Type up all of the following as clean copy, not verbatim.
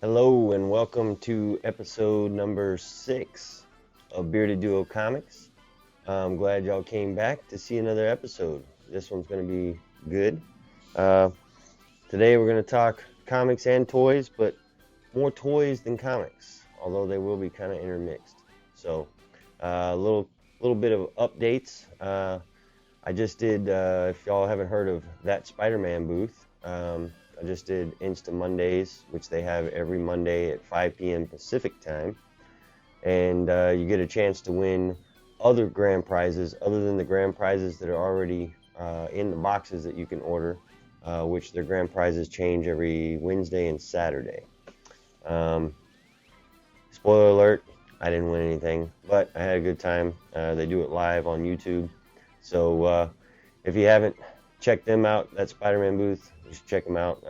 Hello and welcome to episode number 6 of Bearded Duo Comics. I'm glad y'all came back to see another episode. This one's going to be good. Today we're going to talk comics and toys, but more toys than comics, although they will be kind of intermixed. So a little bit of updates. I just did, if y'all haven't heard of that Spider-Man booth, I just did Insta Mondays, which they have every Monday at 5 p.m. Pacific time. And you get a chance to win other grand prizes other than the grand prizes that are already in the boxes that you can order, which their grand prizes change every Wednesday and Saturday. Spoiler alert, I didn't win anything, but I had a good time. They do it live on YouTube. So if you haven't checked them out, that Spider-Man booth, you should check them out.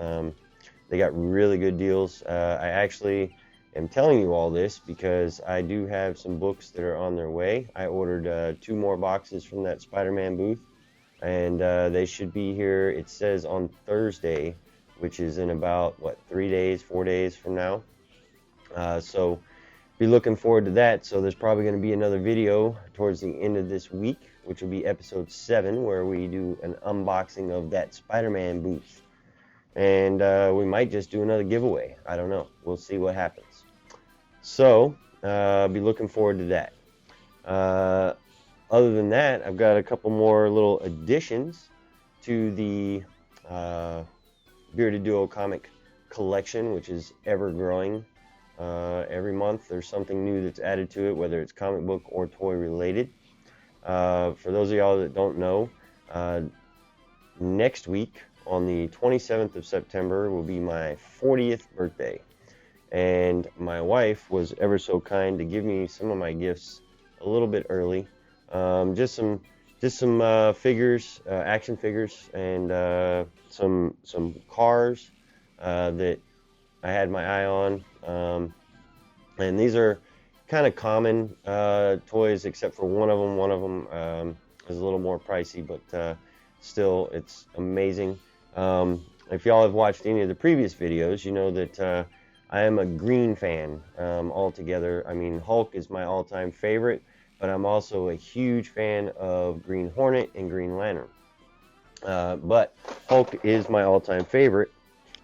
They got really good deals. I actually am telling you all this because I do have some books that are on their way. I ordered 2 more boxes from that Spider-Man booth, and they should be here, it says, on Thursday, which is in about, 4 days from now. So be looking forward to that. So there's probably going to be another video towards the end of this week, which will be episode 7, where we do an unboxing of that Spider-Man booth. And we might just do another giveaway. I don't know. We'll see what happens. So be looking forward to that. Other than that, I've got a couple more little additions to the Bearded Duo comic collection, which is ever growing. Every month there's something new that's added to it, whether it's comic book or toy related. For those of y'all that don't know, next week on the 27th of September will be my 40th birthday, and my wife was ever so kind to give me some of my gifts a little bit early. Just some figures, action figures, and some cars that I had my eye on. And these are kind of common toys, except for one of them. One of them is a little more pricey, but still, it's amazing. If y'all have watched any of the previous videos, you know that I am a Green fan altogether. I mean, Hulk is my all-time favorite, but I'm also a huge fan of Green Hornet and Green Lantern. But Hulk is my all-time favorite,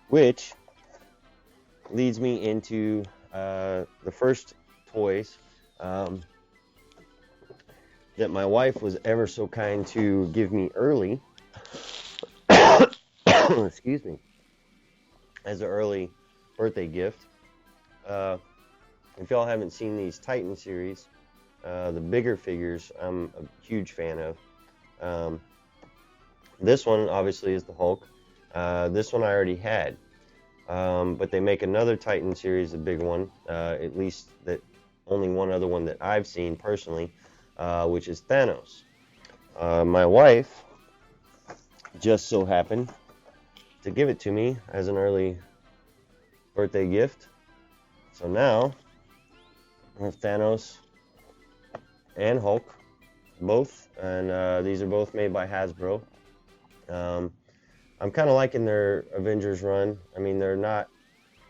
which leads me into the first toys that my wife was ever so kind to give me early. Excuse me, as an early birthday gift. If y'all haven't seen these Titan series, the bigger figures, I'm a huge fan of. This one obviously is the Hulk. This one I already had, but they make another Titan series, a big one, at least that only one other one that I've seen personally, which is Thanos. My wife just so happened to give it to me as an early birthday gift. So now I have Thanos and Hulk, both, and these are both made by Hasbro. I'm kind of liking their Avengers run. I mean, they're not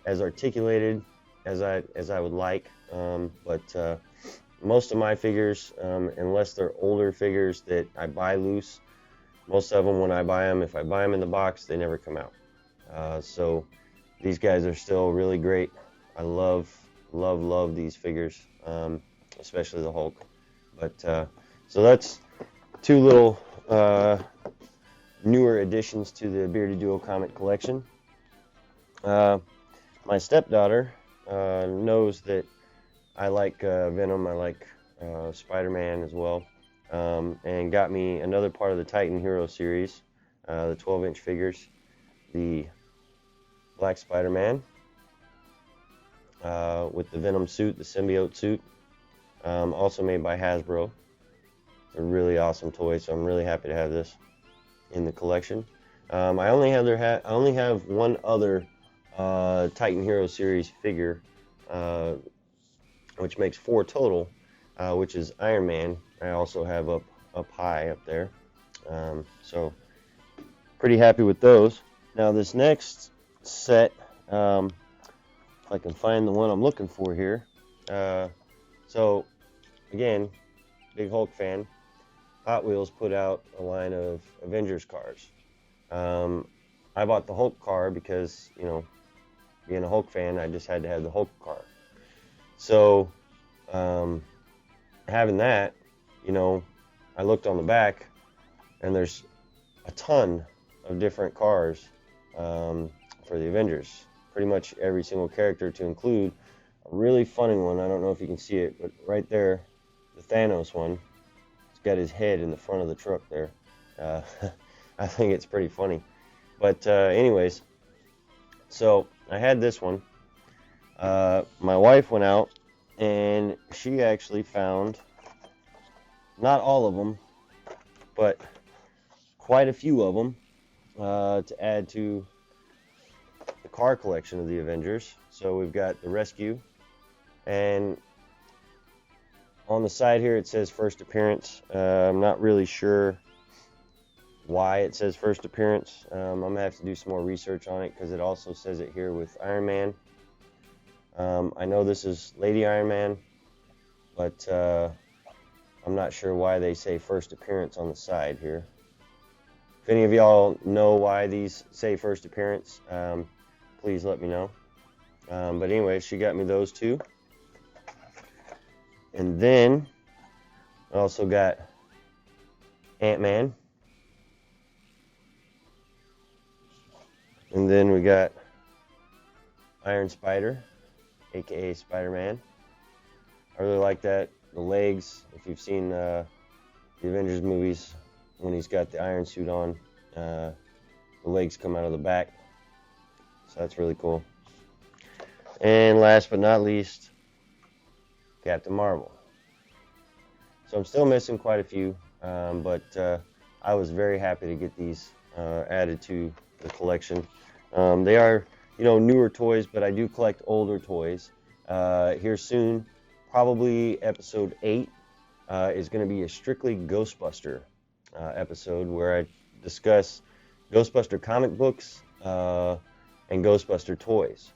as articulated as I would like, but most of my figures, unless they're older figures that I buy loose, most of them, when I buy them, if I buy them in the box, they never come out. So these guys are still really great. I love these figures, especially the Hulk. But so that's 2 little newer additions to the Bearded Duo comic collection. My stepdaughter knows that I like Venom. I like Spider-Man as well. And got me another part of the Titan Hero series, the 12-inch figures, the Black Spider-Man with the Venom suit, the symbiote suit, also made by Hasbro. It's a really awesome toy, so I'm really happy to have this in the collection. I only have one other Titan Hero series figure, which makes 4 total, which is Iron Man. I also have up high up there. So pretty happy with those. Now this next set if I can find the one I'm looking for here. So again, big Hulk fan. Hot Wheels put out a line of Avengers cars. I bought the Hulk car because, you know, being a Hulk fan, I just had to have the Hulk car. So having that, you know, I looked on the back, and there's a ton of different cars for the Avengers. Pretty much every single character, to include a really funny one. I don't know if you can see it, but right there, the Thanos one. It's got his head in the front of the truck there. I think it's pretty funny. But anyways, so I had this one. My wife went out, and she actually found, not all of them, but quite a few of them to add to the car collection of the Avengers. So we've got the Rescue, and on the side here it says first appearance. I'm not really sure why it says first appearance. I'm gonna have to do some more research on it, because it also says it here with Iron Man. I know this is Lady Iron Man, but I'm not sure why they say first appearance on the side here. If any of y'all know why these say first appearance, please let me know. But anyway, she got me those two. And then I also got Ant-Man. And then we got Iron Spider, aka Spider-Man. I really like that. The legs, if you've seen the Avengers movies, when he's got the iron suit on, the legs come out of the back. So that's really cool. And last but not least, Captain Marvel. So I'm still missing quite a few, but I was very happy to get these added to the collection. They are, you know, newer toys, but I do collect older toys. Here soon, probably episode 8 is going to be a strictly Ghostbuster episode, where I discuss Ghostbuster comic books and Ghostbuster toys.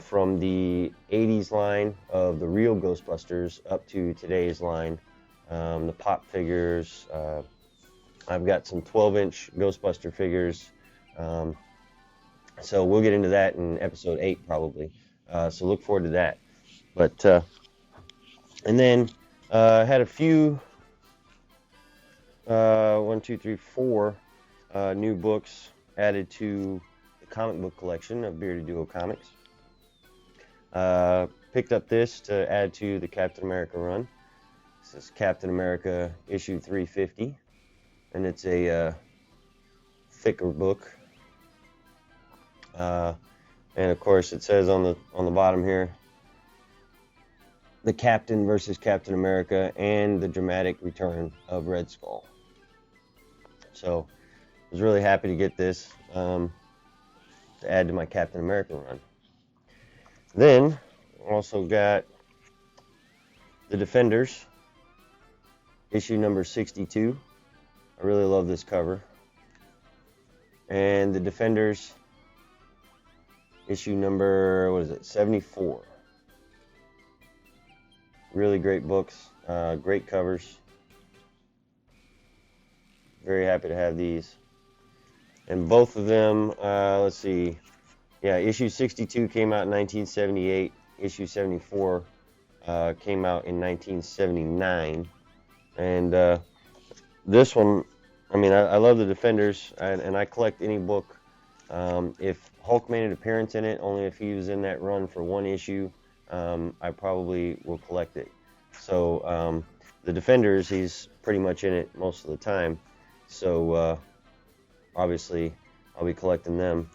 From the 80s line of the real Ghostbusters up to today's line, the pop figures. I've got some 12-inch Ghostbuster figures. So we'll get into that in episode 8 probably. So look forward to that. But and then I had a few 4 new books added to the comic book collection of Bearded Duo Comics. Picked up this to add to the Captain America run. This is Captain America issue 350, and it's a thicker book. And of course, it says on the bottom here, the Captain versus Captain America and the dramatic return of Red Skull. So I was really happy to get this to add to my Captain America run. Then also got the Defenders, issue number 62. I really love this cover. And the Defenders, issue number, 74. Really great books, great covers. Very happy to have these. And both of them, let's see, yeah, issue 62 came out in 1978. Issue 74 came out in 1979. And this one, I mean, I love the Defenders, and I collect any book. If Hulk made an appearance in it, only if he was in that run for one issue, I probably will collect it. So the Defenders, he's pretty much in it most of the time. So obviously I'll be collecting them.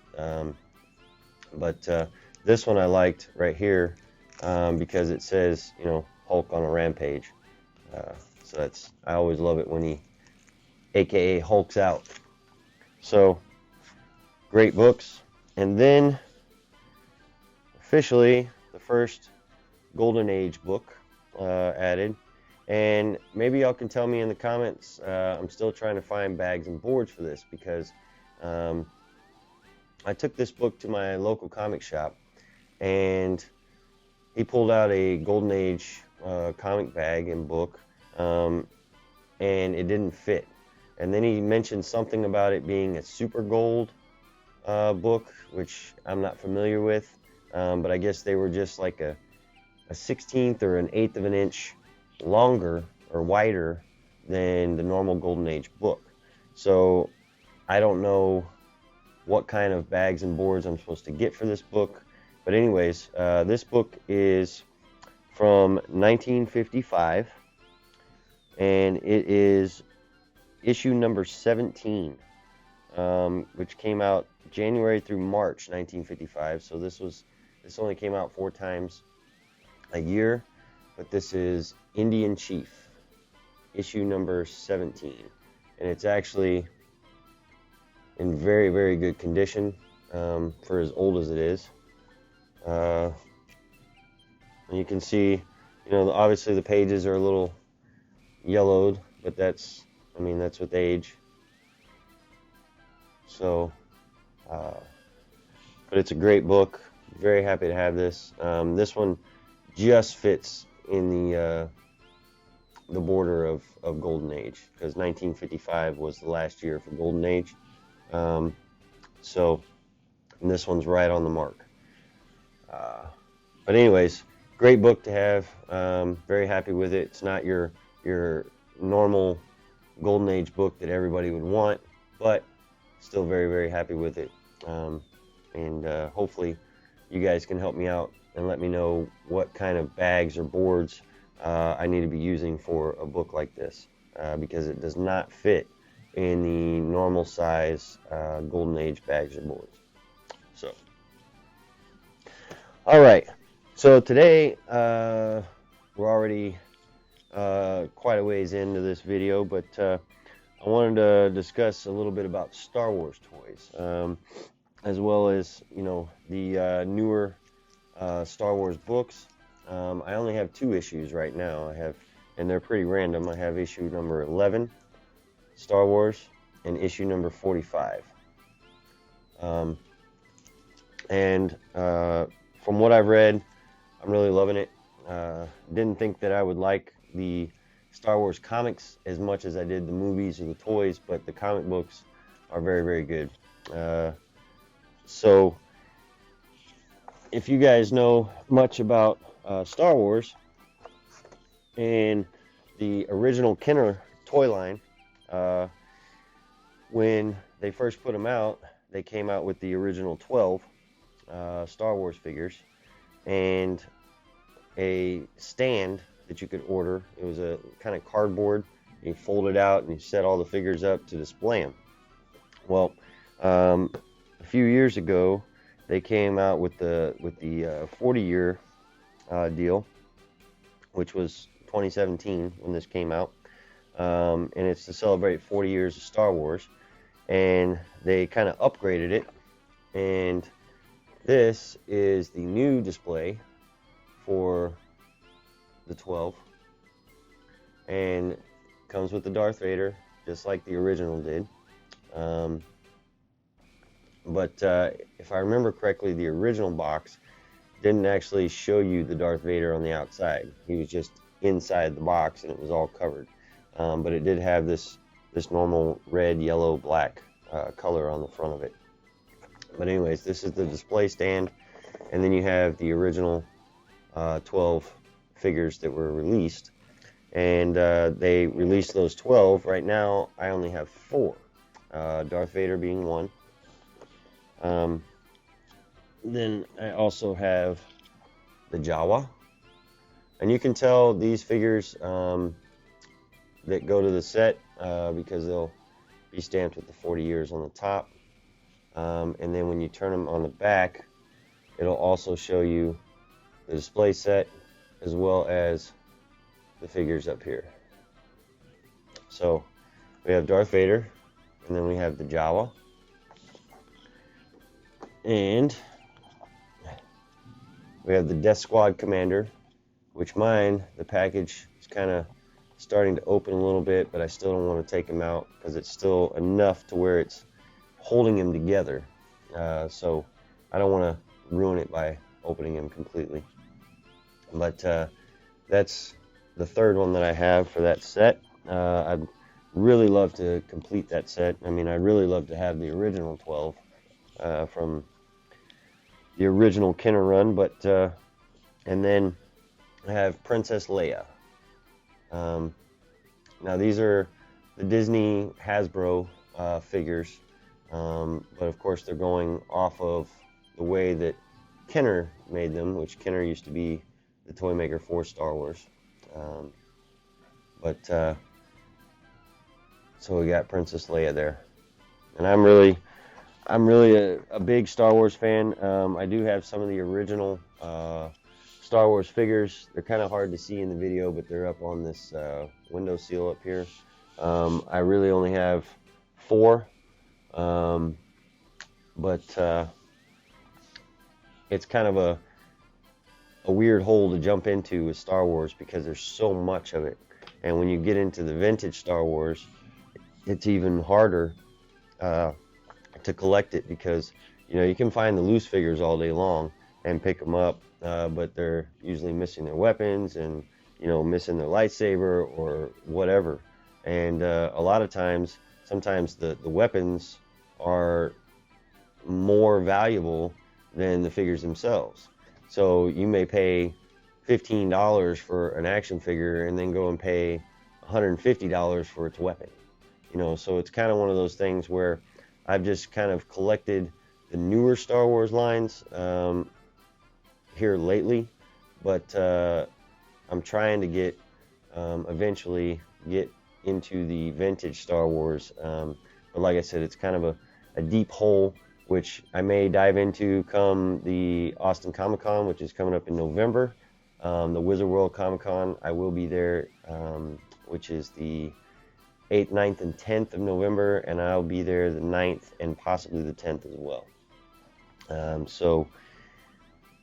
But this one I liked right here because it says, you know, Hulk on a rampage. So that's, I always love it when he aka Hulks out. So great books. And then officially the first Golden Age book added. And maybe y'all can tell me in the comments. I'm still trying to find bags and boards for this, because I took this book to my local comic shop, and he pulled out a Golden Age comic bag and book, and it didn't fit. And then he mentioned something about it being a super gold book, which I'm not familiar with, but I guess they were just like a 16th or an eighth of an inch longer or wider than the normal Golden Age book. So I don't know what kind of bags and boards I'm supposed to get for this book, but anyways, this book is from 1955, and it is issue number 17, which came out January through March 1955. So this only came out 4 times a year, but this is Indian Chief, issue number 17, and it's actually in very, very good condition for as old as it is. And you can see, obviously the pages are a little yellowed, but that's with age. So, but it's a great book. Very happy to have this. This one just fits in the border of Golden Age, because 1955 was the last year for Golden Age. So, and this one's right on the mark. But anyways, great book to have. Very happy with it. It's not your normal Golden Age book that everybody would want, but still very, very happy with it. And hopefully you guys can help me out and let me know what kind of bags or boards I need to be using for a book like this, because it does not fit in the normal size Golden Age bags or boards. So, all right. So today we're already quite a ways into this video, but I wanted to discuss a little bit about Star Wars toys, as well as the newer Star Wars books. I only have 2 issues right now. And they're pretty random. I have issue number 11, Star Wars, and issue number 45. From what I've read, I'm really loving it. Didn't think that I would like the Star Wars comics as much as I did the movies or the toys, but the comic books are very, very good. So if you guys know much about Star Wars and the original Kenner toy line, when they first put them out, they came out with the original 12 Star Wars figures and a stand that you could order. It was a kind of cardboard. You fold it out and you set all the figures up to display them. Well, a few years ago, they came out with the 40-year deal, which was 2017 when this came out, and it's to celebrate 40 years of Star Wars. And they kind of upgraded it, and this is the new display for the 12, and comes with the Darth Vader, just like the original did. But if I remember correctly, the original box didn't actually show you the Darth Vader on the outside. He was just inside the box, and it was all covered. But it did have this normal red, yellow, black color on the front of it. But anyways, this is the display stand, and then you have the original 12 figures that were released, and they released those 12. Right now I only have 4, Darth Vader being one. Then I also have the Jawa, and you can tell these figures that go to the set because they'll be stamped with the 40 years on the top, and then when you turn them on the back, it'll also show you the display set as well as the figures up here. So we have Darth Vader, and then we have the Jawa, and we have the Death Squad Commander, which the package is kind of starting to open a little bit, but I still don't want to take him out because it's still enough to where it's holding him together. So I don't want to ruin it by opening him completely. But that's the third one that I have for that set. I'd really love to complete that set. I mean, I'd really love to have the original 12 from the original Kenner run, but and then I have Princess Leia. Now these are the Disney Hasbro figures, but of course they're going off of the way that Kenner made them, which Kenner used to be the toy maker for Star Wars. So we got Princess Leia there, and I'm really a big Star Wars fan. I do have some of the original Star Wars figures. They're kind of hard to see in the video, but they're up on this windowsill up here. I really only have 4, but it's kind of a weird hole to jump into with Star Wars because there's so much of it. And when you get into the vintage Star Wars, it's even harder to collect it, because you can find the loose figures all day long and pick them up, but they're usually missing their weapons and missing their lightsaber or whatever. And a lot of times, sometimes the weapons are more valuable than the figures themselves. So you may pay $15 for an action figure and then go and pay $150 for its weapon. So it's kind of one of those things where I've just kind of collected the newer Star Wars lines here lately, but I'm trying to get eventually get into the vintage Star Wars. But like I said, it's kind of a deep hole, which I may dive into come the Austin Comic Con, which is coming up in November. The Wizard World Comic Con, I will be there, which is the 8th, 9th, and 10th of November, and I'll be there the 9th and possibly the 10th as well. So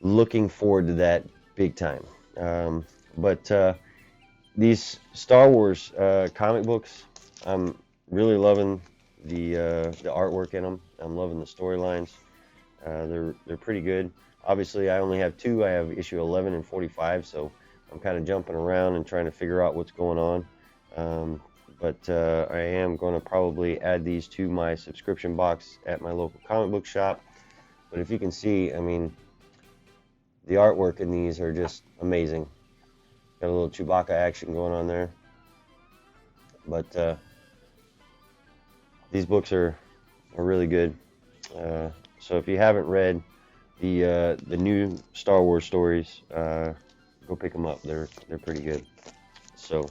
looking forward to that big time. But these Star Wars comic books, I'm really loving the artwork in them. I'm loving the storylines. They're pretty good. Obviously, I only have 2. I have issue 11 and 45, so I'm kind of jumping around and trying to figure out what's going on. But I am going to probably add these to my subscription box at my local comic book shop. But if you can see, I mean, the artwork in these are just amazing. Got a little Chewbacca action going on there. But these books are really good. So if you haven't read the new Star Wars stories, go pick them up. They're pretty good. So.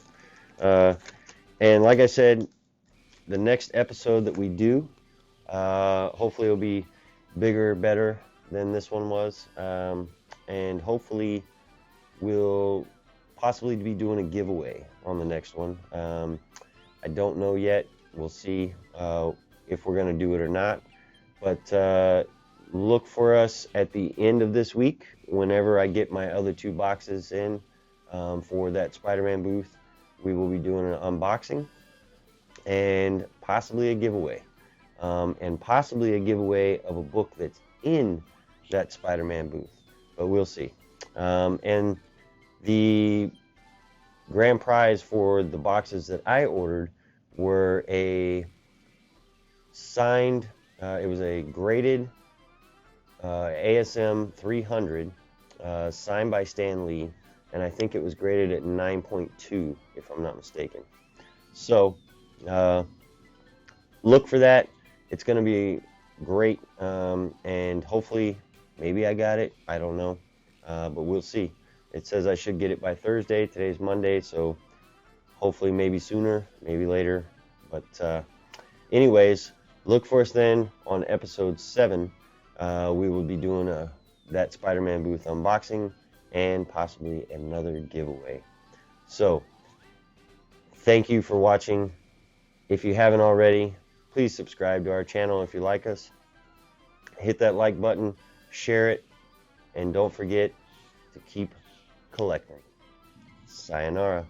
And like I said, the next episode that we do, hopefully it'll be bigger, better than this one was. And hopefully we'll possibly be doing a giveaway on the next one. I don't know yet. We'll see if we're going to do it or not. But look for us at the end of this week, whenever I get my other 2 boxes in for that Spider-Man booth. We will be doing an unboxing and possibly a giveaway. And possibly a giveaway of a book that's in that Spider-Man booth. But we'll see. And the grand prize for the boxes that I ordered were a signed, it was a graded ASM 300 signed by Stan Lee. And I think it was graded at 9.2, if I'm not mistaken. So look for that. It's going to be great, and hopefully, maybe I got it. I don't know, but we'll see. It says I should get it by Thursday. Today's Monday, so hopefully maybe sooner, maybe later. But anyways, look for us then on episode 7. We will be doing that Spider-Man booth unboxing and possibly another giveaway. So, thank you for watching. If you haven't already, please subscribe to our channel if you like us. Hit that like button, share it, and don't forget to keep collecting. Sayonara.